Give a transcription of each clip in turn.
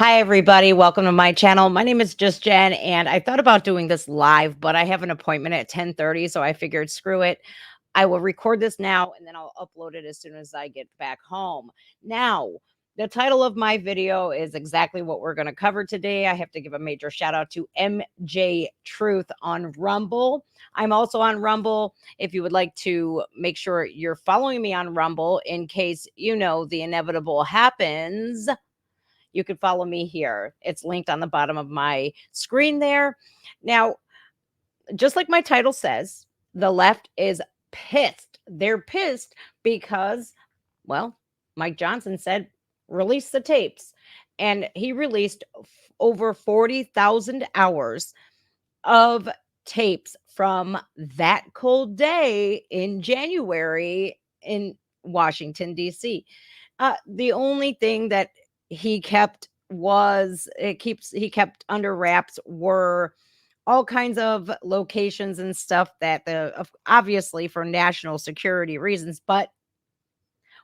Hi, everybody. Welcome to my channel. My name is Just Jen, and I thought about doing this live, but I have an appointment at 10:30, so I figured screw it. I will record this now and then I'll upload it as soon as I get back home. Now, the title of my video is exactly what we're going to cover today. I have to give a major shout out to MJ Truth on Rumble. I'm also on Rumble. If you would like to make sure you're following me on Rumble in case the inevitable happens, you can follow me here. It's linked on the bottom of my screen there. Now, just like my title says, the left is pissed. They're pissed because, well, Mike Johnson said, release the tapes. And he released over 40,000 hours of tapes from that cold day in January in Washington, D.C. The only thing that he kept under wraps were all kinds of locations and stuff that obviously for national security reasons. But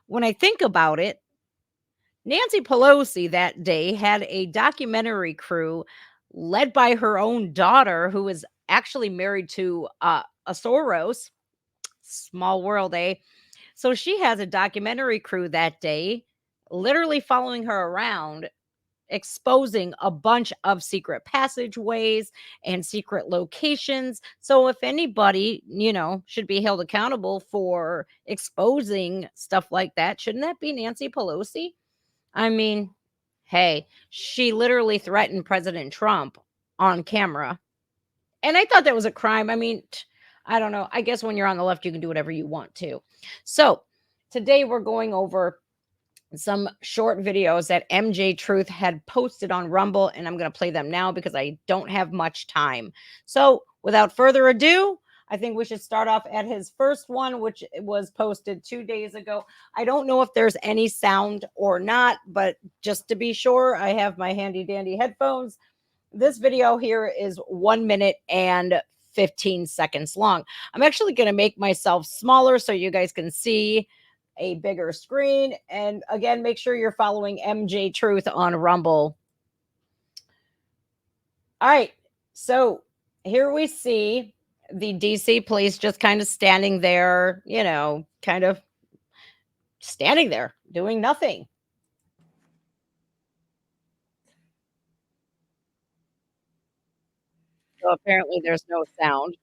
when I think about it, Nancy Pelosi that day had a documentary crew led by her own daughter, who is actually married to a Soros. Small world, eh? So she has a documentary crew that day, literally following her around, exposing a bunch of secret passageways and secret locations. So if anybody, should be held accountable for exposing stuff like that, shouldn't that be Nancy Pelosi? I mean, hey, she literally threatened President Trump on camera. And I thought that was a crime. I mean, I don't know. I guess when you're on the left, you can do whatever you want to. So today we're going over some short videos that MJTRUTH had posted on Rumble, and I'm going to play them now because I don't have much time. So without further ado, I think we should start off at his first one, which was posted 2 days ago. I don't know if there's any sound or not, but just to be sure, I have my handy dandy headphones. This video here is 1 minute and 15 seconds long. I'm actually going to make myself smaller so you guys can see a bigger screen. And again, make sure you're following MJTRUTH on Rumble. All right. So here we see the DC police just kind of standing there, kind of standing there doing nothing. So apparently there's no sound.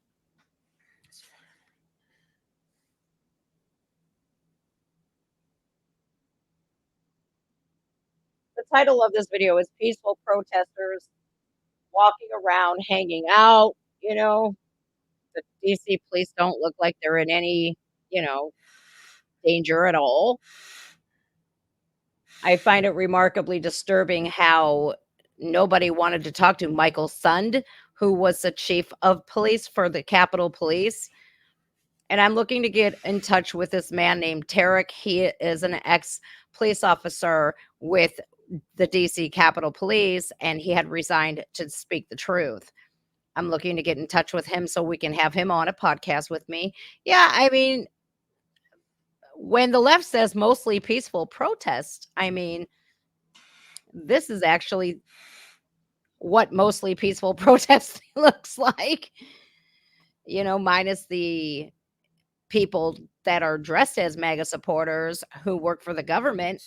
The title of this video is Peaceful Protesters Walking Around, Hanging Out. The DC police don't look like they're in any, you know, danger at all. I find it remarkably disturbing how nobody wanted to talk to Michael Sund, who was the chief of police for the Capitol Police. And I'm looking to get in touch with this man named Tarek. He is an ex police officer with the DC Capitol Police, and he had resigned to speak the truth. I'm looking to get in touch with him so we can have him on a podcast with me. Yeah, I mean, when the left says mostly peaceful protest, I mean, this is actually what mostly peaceful protest looks like, minus the people that are dressed as MAGA supporters who work for the government.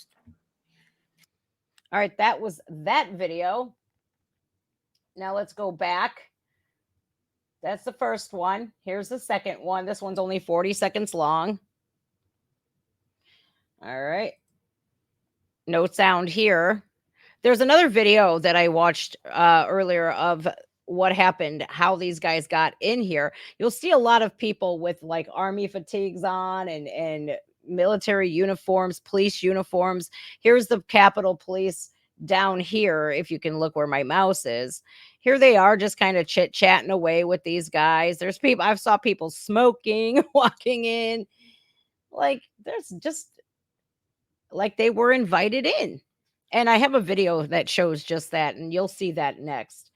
All right, that was that video. Now let's go back. That's the first one. Here's the second one. This one's only 40 seconds long. All right. No sound here. There's another video that I watched earlier of what happened, how these guys got in here. You'll see a lot of people with like army fatigues on and military uniforms, police uniforms. Here's the Capitol Police down here, if you can look where my mouse is. Here they are just kind of chit-chatting away with these guys. There's people, I saw people smoking, walking in. Like there's just like they were invited in. And I have a video that shows just that, and you'll see that next.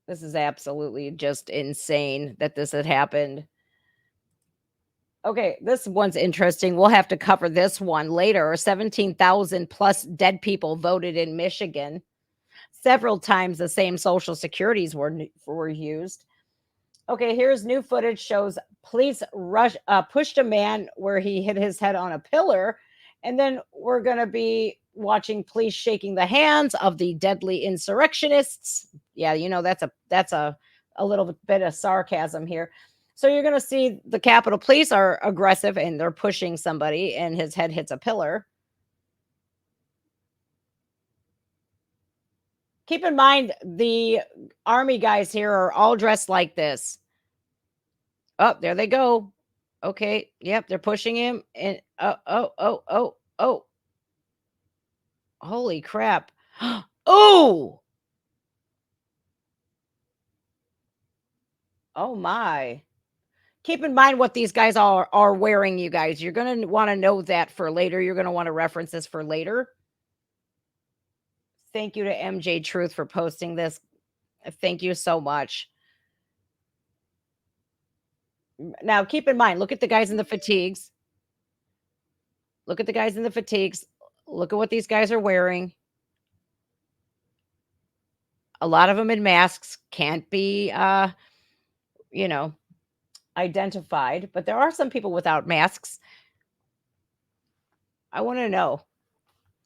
This is absolutely just insane that this had happened. Okay, this one's interesting. We'll have to cover this one later. 17,000 plus dead people voted in Michigan. Several times the same social securities were used. Okay, here's new footage shows police pushed a man where he hit his head on a pillar, and then we're going to be watching police shaking the hands of the deadly insurrectionists. Yeah, that's a little bit of sarcasm here. So you're going to see the Capitol Police are aggressive and they're pushing somebody and his head hits a pillar. Keep in mind the army guys here are all dressed like this. Oh, there they go. Okay. Yep, they're pushing him and oh. Holy crap. Oh! Oh my. Keep in mind what these guys are wearing, you guys. You're going to want to know that for later. You're going to want to reference this for later. Thank you to MJTRUTH for posting this. Thank you so much. Now, keep in mind, look at the guys in the fatigues. Look at the guys in the fatigues. Look at what these guys are wearing. A lot of them in masks can't be, you know, identified, but there are some people without masks. I want to know.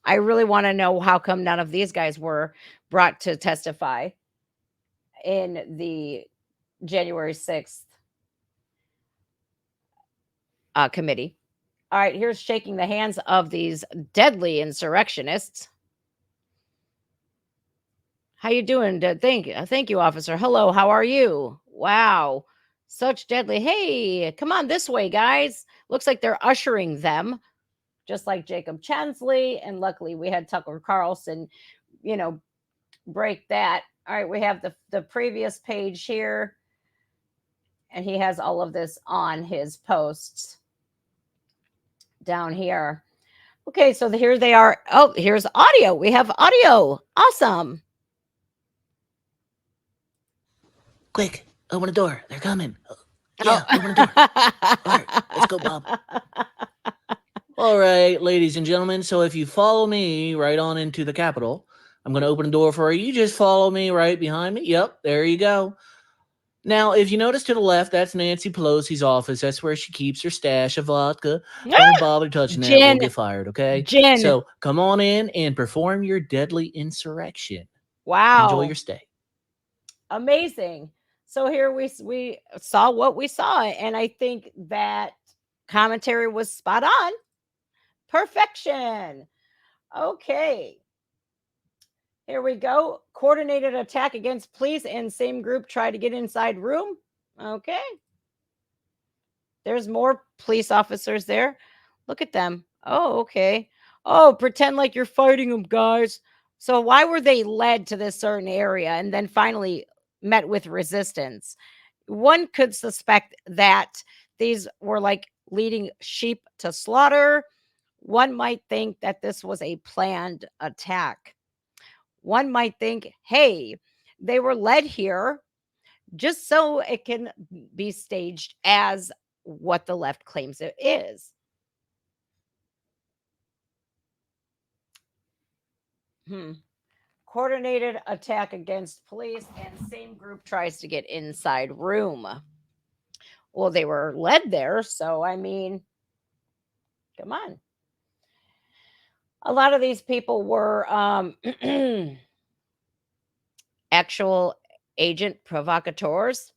I really want to know how come none of these guys were brought to testify in the January 6th committee. All right, here's shaking the hands of these deadly insurrectionists. How you doing? Thank you, officer. Hello, how are you? Wow, such deadly. Hey, come on this way, guys. Looks like they're ushering them, just like Jacob Chansley. And luckily, we had Tucker Carlson, you know, break that. All right, we have the previous page here, and he has all of this on his posts down here. Okay, so here they are. Oh, here's audio. We have audio. Awesome. Quick, open the door. They're coming. Oh. Yeah, open the door. All right, let's go, Bob. All right, ladies and gentlemen. So if you follow me right on into the Capitol, I'm going to open the door for you. You just follow me right behind me. Yep, there you go. Now, if you notice to the left, that's Nancy Pelosi's office. That's where she keeps her stash of vodka. Don't bother touching that. We'll Gin. get fired, okay? Gin. So come on in and perform your deadly insurrection. Enjoy Wow. your stay. Amazing. So here we saw what we saw, and I think that commentary was spot on. Perfection. Okay. Here we go. Coordinated attack against police and same group tried to get inside room. Okay. There's more police officers there. Look at them. Oh, okay. Oh, pretend like you're fighting them, guys. So why were they led to this certain area and then finally met with resistance? One could suspect that these were like leading sheep to slaughter. One might think that this was a planned attack. One might think, hey, they were led here just so it can be staged as what the left claims it is. Hmm. Coordinated attack against police and same group tries to get inside room. Well, they were led there, so I mean, come on. A lot of these people were actual agent provocateurs.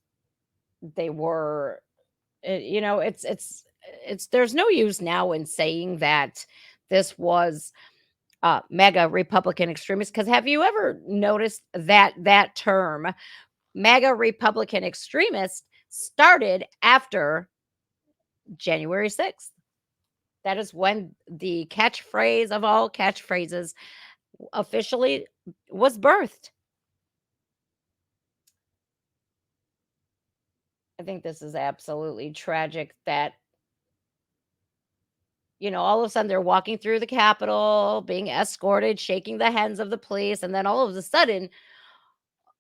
They were, it's there's no use now in saying that this was MAGA Republican extremists. Because have you ever noticed that that term, MAGA Republican extremist, started after January 6th? That is when the catchphrase of all catchphrases officially was birthed. I think this is absolutely tragic that, all of a sudden they're walking through the Capitol, being escorted, shaking the hands of the police, and then all of a sudden,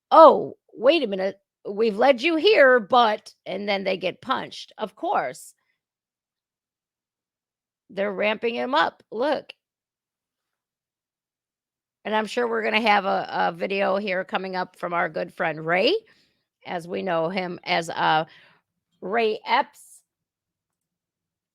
oh, wait a minute, we've led you here, but, and then they get punched, of course. They're ramping him up. Look. And I'm sure we're going to have a video here coming up from our good friend Ray, as we know him as Ray Epps.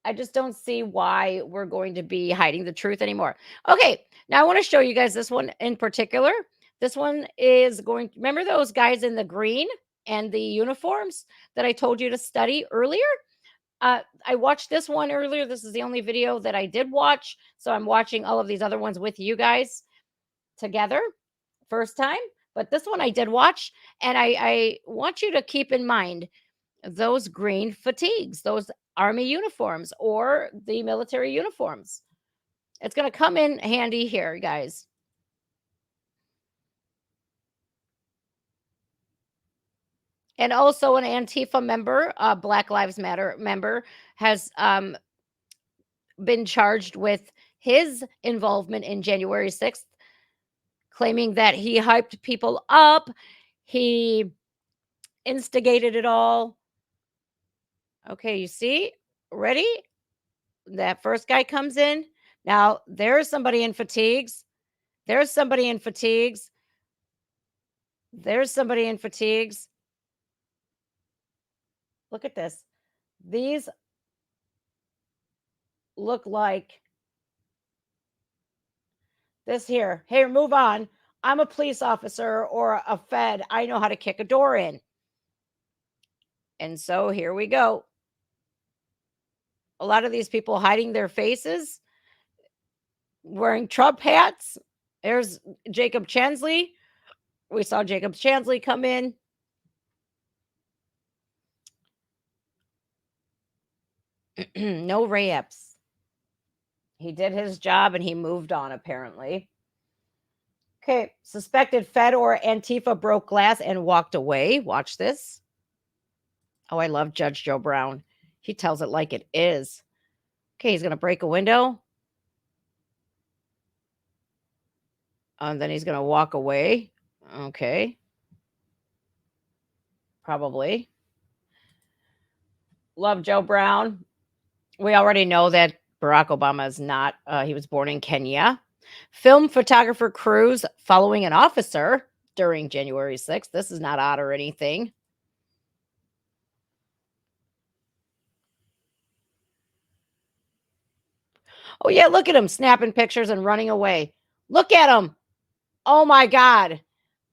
I just don't see why we're going to be hiding the truth anymore. Okay, now I want to show you guys this one in particular. This one is going, remember those guys in the green and the uniforms that I told you to study earlier? I watched this one earlier. This is the only video that I did watch. So I'm watching all of these other ones with you guys together. First time. But this one I did watch. And I want you to keep in mind those green fatigues, those army uniforms or the military uniforms. It's going to come in handy here, guys. And also an Antifa member, Black Lives Matter member, has been charged with his involvement in January 6th, claiming that he hyped people up. He instigated it all. Okay, you see? Ready? That first guy comes in. Now, there's somebody in fatigues. There's somebody in fatigues. There's somebody in fatigues. Look at this. These look like this here. Hey, move on. I'm a police officer or a fed. I know how to kick a door in. And so here we go. A lot of these people hiding their faces, wearing Trump hats. There's Jacob Chansley. We saw Jacob Chansley come in. No Ray Epps. He did his job and he moved on, apparently. Okay, suspected Fed or Antifa broke glass and walked away. Watch this. Oh, I love Judge Joe Brown. He tells it like it is. Okay, he's going to break a window. And then he's going to walk away. Okay. Probably. Love Joe Brown. We already know that Barack Obama is not, he was born in Kenya. Film photographer crews following an officer during January 6th. This is not odd or anything. Oh, yeah, look at him snapping pictures and running away. Look at him. Oh, my God.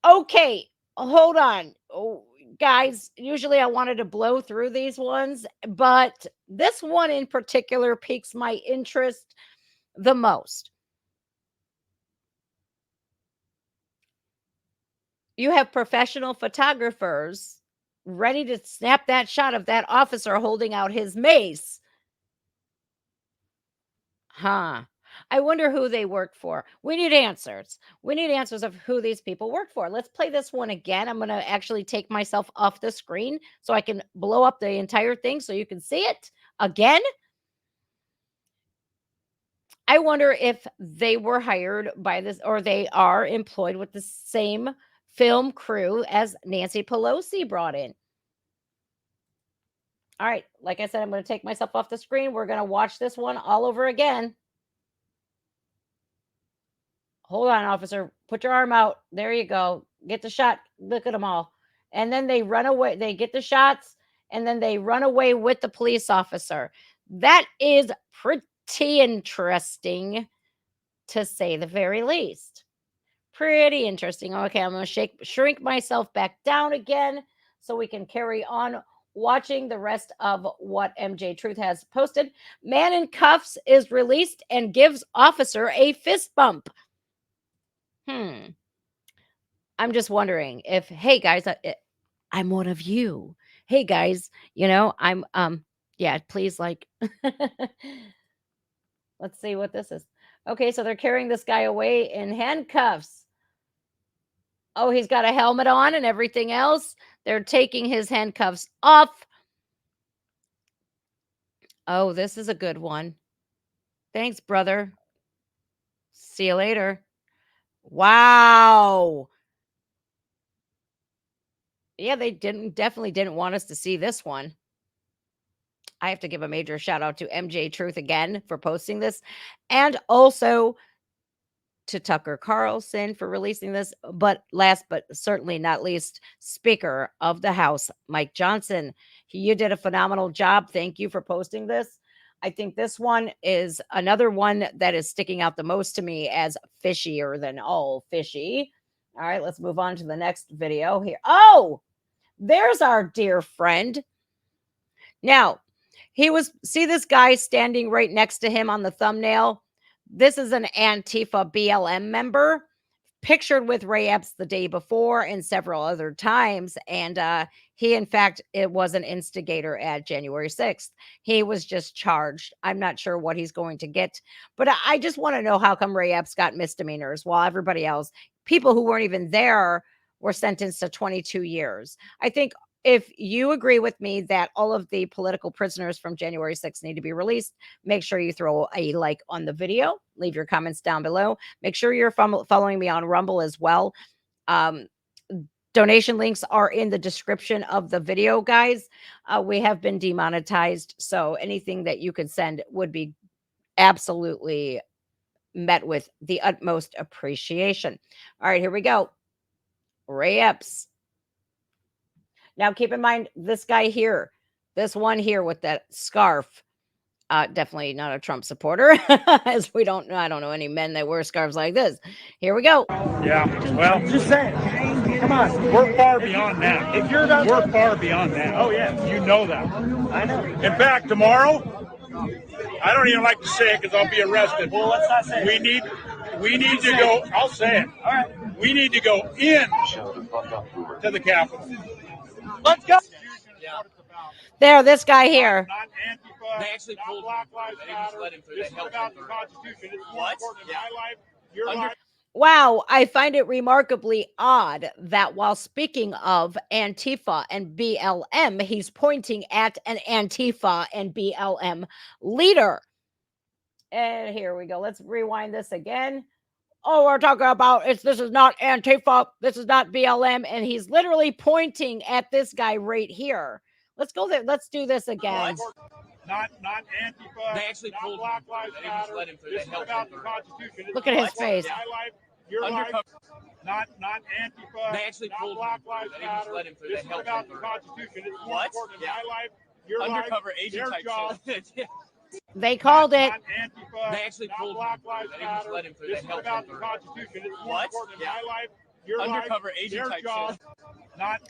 Okay, hold on. Oh, guys, usually I wanted to blow through these ones, but this one in particular piques my interest the most. You have professional photographers ready to snap that shot of that officer holding out his mace. Huh. I wonder who they work for. We need answers. We need answers of who these people work for. Let's play this one again. I'm going to actually take myself off the screen so I can blow up the entire thing so you can see it again. I wonder if they were hired by this or they are employed with the same film crew as Nancy Pelosi brought in. All right. Like I said, I'm going to take myself off the screen. We're going to watch this one all over again. Hold on, officer. Put your arm out. There you go. Get the shot. Look at them all. And then they run away. They get the shots and then they run away with the police officer. That is pretty interesting to say the very least. Pretty interesting. Okay, I'm going to shrink myself back down again so we can carry on watching the rest of what MJTRUTH has posted. Man in cuffs is released and gives officer a fist bump. I'm just wondering if, hey guys, I'm one of you. Hey guys, I'm yeah, please like let's see what this is. Okay, so they're carrying this guy away in handcuffs. Oh, he's got a helmet on and everything else. They're taking his handcuffs off. Oh, this is a good one. Thanks, brother. See you later. Wow. Yeah, they definitely didn't want us to see this one. I have to give a major shout out to MJTRUTH again for posting this, and also to Tucker Carlson for releasing this. But last but certainly not least, Speaker of the House, Mike Johnson. You did a phenomenal job. Thank you for posting this. I think this one is another one that is sticking out the most to me as fishier than all fishy. All right, let's move on to the next video here. Oh, there's our dear friend. Now, see this guy standing right next to him on the thumbnail? This is an Antifa BLM member pictured with Ray Epps the day before and several other times. And he, in fact, it was an instigator at January 6th. He was just charged. I'm not sure what he's going to get, but I just want to know how come Ray Epps got misdemeanors while everybody else, people who weren't even there, were sentenced to 22 years. I think if you agree with me that all of the political prisoners from January 6th need to be released, make sure you throw a like on the video. Leave your comments down below. Make sure you're following me on Rumble as well. Donation links are in the description of the video, guys. We have been demonetized, so anything that you could send would be absolutely met with the utmost appreciation. All right, here we go. Ray Epps. Now, keep in mind, this guy here, this one here with that scarf, definitely not a Trump supporter, as I don't know any men that wear scarves like this. Here we go. Yeah, well, Just saying. Come on. we're far beyond that. If you're about We're far beyond that. Oh, yeah. You know that. I know. In fact, tomorrow, I don't even like to say it because I'll be arrested. Well, let's not say it. We need to go, I'll say it. All right. We need to go in to the Capitol. Let's go. There, this guy here. Not Antifa, They actually not pulled Black him. Lives They just Matter. let him through. This They is helped about him the through. Constitution. It's more What? important Yeah. than my life, your Under- life. Wow, I find it remarkably odd that while speaking of Antifa and BLM, he's pointing at an Antifa and BLM leader. And here we go. Let's rewind this again. Oh, we're talking about this is not Antifa, this is not BLM, and he's literally pointing at this guy right here. Let's go there. Let's do this again. Not Antifa. They actually not pulled Black him. Lives They didn't just Matter. let him through. This They is helped about him the through. Constitution. It's Look at more his important face. than my life, your life. Undercover. Not Antifa. They actually not pulled him. Black Lives They didn't just Matter. let him through. This They is helped about him the through. Constitution. It's more What? important than Yeah. my life, your Undercover life, agent their type job. shit. They called it. Not Antifa. They actually not pulled Black him. Lives They didn't just Matter. let him through. This They is helped about him the through. Constitution. It's more What? important than Yeah. my life, your Undercover life, agent their type job. shit.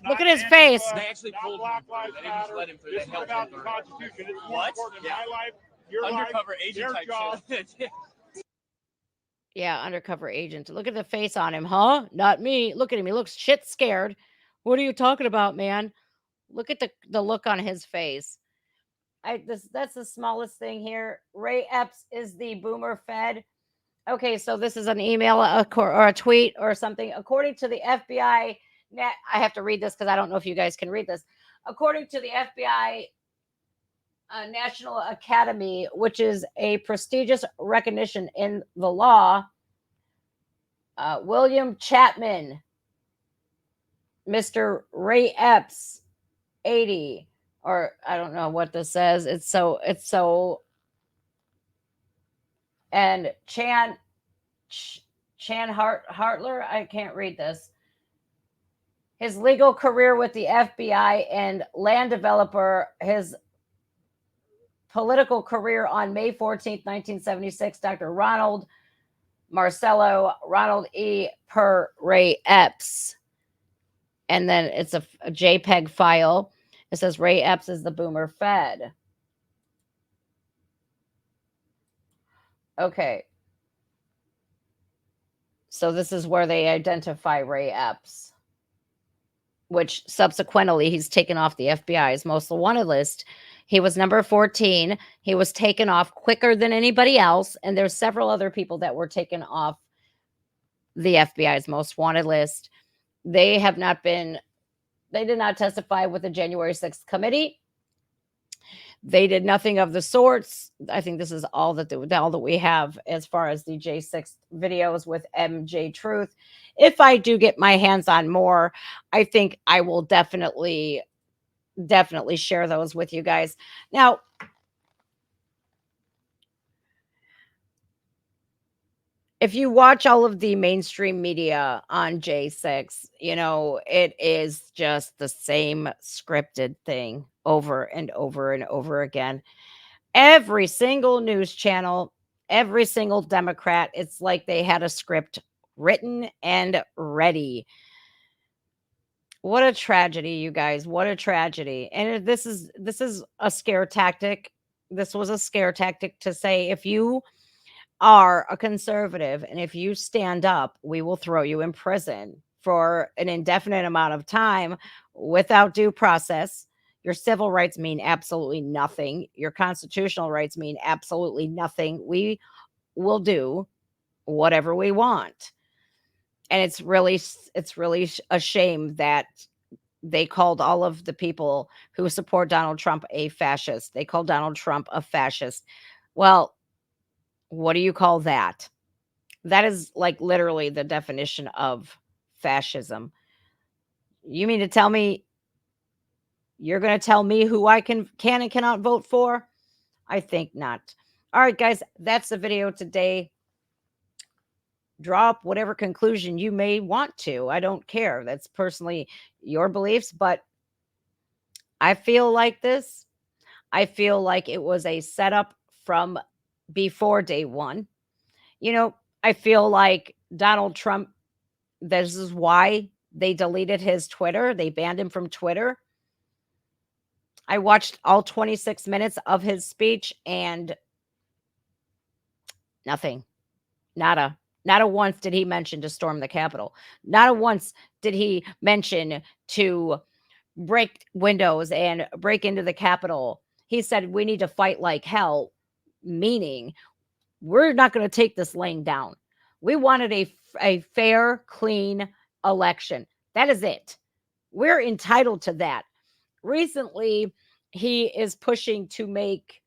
Look at his Antifa, face. They actually not pulled Black him. Lives They didn't just Matter. let him through. This They is helped about him the through. Constitution. It's more What? important than Yeah. my life, your Undercover life, agent their type job. shit. Yeah, undercover agent. Look at the face on him, huh? Not me. Look at him. He looks shit scared. What are you talking about, man? Look at the look on his face. That's the smallest thing here. Ray Epps is the boomer fed. Okay, so this is an email or a tweet or something. According to the FBI, I have to read this because I don't know if you guys can read this. According to the FBI National Academy, which is a prestigious recognition in the law, William Chapman, Mr. Ray Epps, 80, or I don't know what this says. It's so, and Chan Hartler, I can't read this. His legal career with the FBI and land developer, his political career on May 14th, 1976, Dr. Ronald E. Per Ray Epps. And then it's a JPEG file. It says Ray Epps is the boomer fed. Okay. So this is where they identify Ray Epps, which subsequently he's taken off the FBI's most wanted list. He was number 14. He was taken off quicker than anybody else. And there's several other people that were taken off the FBI's most wanted list. They did not testify with the January 6th committee. They did nothing of the sorts. I think this is all that we have as far as the J6 videos with MJTRUTH. If I do get my hands on more, I think I will definitely definitely share those with you guys. Now, if you watch all of the mainstream media on J6, it is just the same scripted thing over and over and over again. Every single news channel, every single Democrat, it's like they had a script written and ready. What a tragedy, you guys. What a tragedy. And this is a scare tactic. This was a scare tactic to say, if you are a conservative and if you stand up, we will throw you in prison for an indefinite amount of time without due process. Your civil rights mean absolutely nothing. Your constitutional rights mean absolutely nothing. We will do whatever we want. And it's really a shame that they called all of the people who support Donald Trump a fascist. They called Donald Trump a fascist. Well, what do you call that? That is like literally the definition of fascism. You mean to tell me you're going to tell me who I can and cannot vote for? I think not. All right, guys, that's the video today. Draw up whatever conclusion you may want to. I don't care. That's personally your beliefs, but I feel like this. I feel like it was a setup from before day one. I feel like Donald Trump, this is why they deleted his Twitter. They banned him from Twitter. I watched all 26 minutes of his speech and nothing. Nada. Not a once did he mention to storm the Capitol. Not a once did he mention to break windows and break into the Capitol. He said, we need to fight like hell, meaning we're not going to take this laying down. We wanted a fair, clean election. That is it. We're entitled to that. Recently, he is pushing to make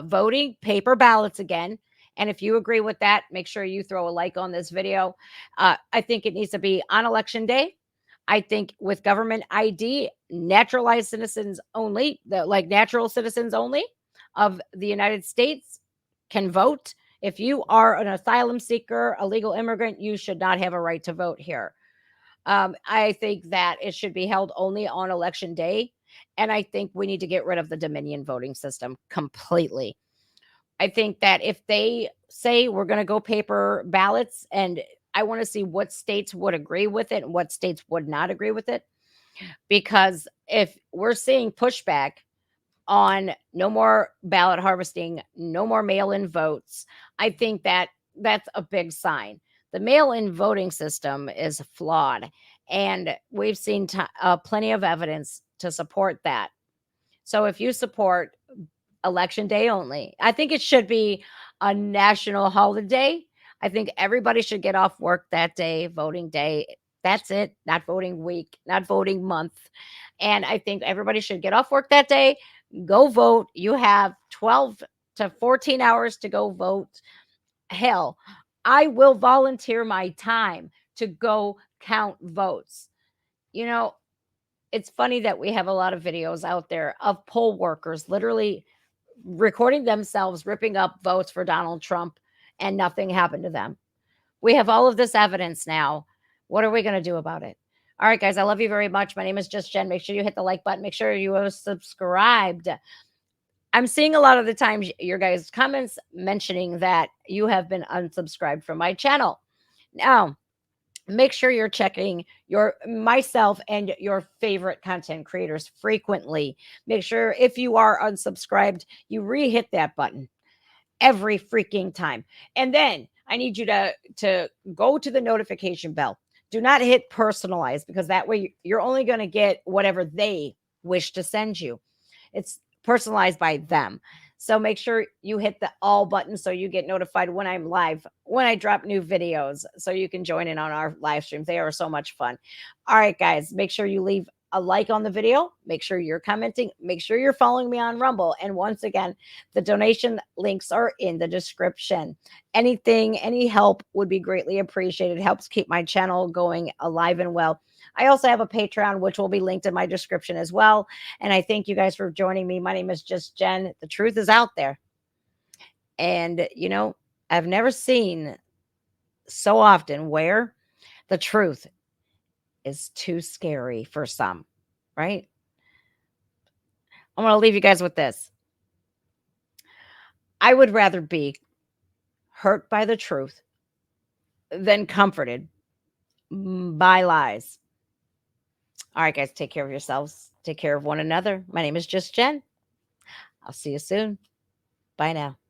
voting paper ballots again. And if you agree with that, make sure you throw a like on this video. I think it needs to be on election day. I think with government ID, naturalized citizens only, like natural citizens only of the United States can vote. If you are an asylum seeker, a legal immigrant, you should not have a right to vote here. I think that it should be held only on election day. And I think we need to get rid of the Dominion voting system completely. I think that if they say we're going to go paper ballots, and I want to see what states would agree with it and what states would not agree with it. Because if we're seeing pushback on no more ballot harvesting, no more mail-in votes, I think that that's a big sign. The mail-in voting system is flawed, and we've seen plenty of evidence to support that. So if you support election day only, I think it should be a national holiday. I think everybody should get off work that day, voting day. That's it. Not voting week, not voting month. And I think everybody should get off work that day, go vote. You have 12 to 14 hours to go vote. Hell, I will volunteer my time to go count votes. It's funny that we have a lot of videos out there of poll workers literally recording themselves ripping up votes for Donald Trump, and nothing happened to them. We have all of this evidence now. What are we going to do about it? All right, guys, I love you very much. My name is Just Jen. Make sure you hit the like button. Make sure you are subscribed. I'm seeing a lot of the times your guys' comments mentioning that you have been unsubscribed from my channel. Now, make sure you're checking myself and your favorite content creators frequently. Make sure if you are unsubscribed, you re-hit that button every freaking time. And then I need you to go to the notification bell. Do not hit personalize, because that way you're only going to get whatever they wish to send you. It's personalized by them. So make sure you hit the all button so you get notified when I'm live, when I drop new videos, so you can join in on our live streams. They are so much fun. All right, guys, make sure you leave a like on the video. Make sure you're commenting. Make sure you're following me on Rumble. And once again, the donation links are in the description. Anything, any help would be greatly appreciated. It helps keep my channel going alive and well. I also have a Patreon, which will be linked in my description as well. And I thank you guys for joining me. My name is Just Jen. The truth is out there. And, you know, I've never seen so often where the truth is too scary for some, right? I'm going to leave you guys with this. I would rather be hurt by the truth than comforted by lies. All right, guys, take care of yourselves. Take care of one another. My name is Just Jen. I'll see you soon. Bye now.